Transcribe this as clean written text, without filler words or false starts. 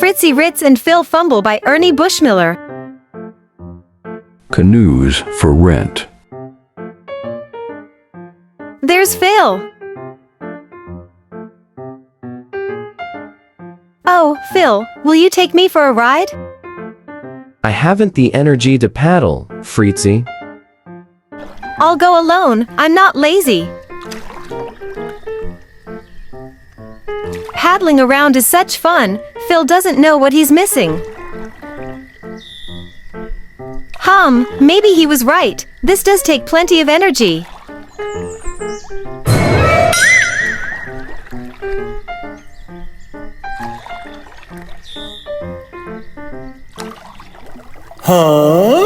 Fritzi, Ritz, and Fumble by Ernie Bushmiller. Canoes for rent. There's Phil. Oh, Phil, will you take me for a ride? I haven't the energy to paddle, Fritzi. I'll go alone. I'm not lazy. Paddling around is such fun. Phil doesn't know what he's missing. Maybe he was right. This does take plenty of energy. Huh?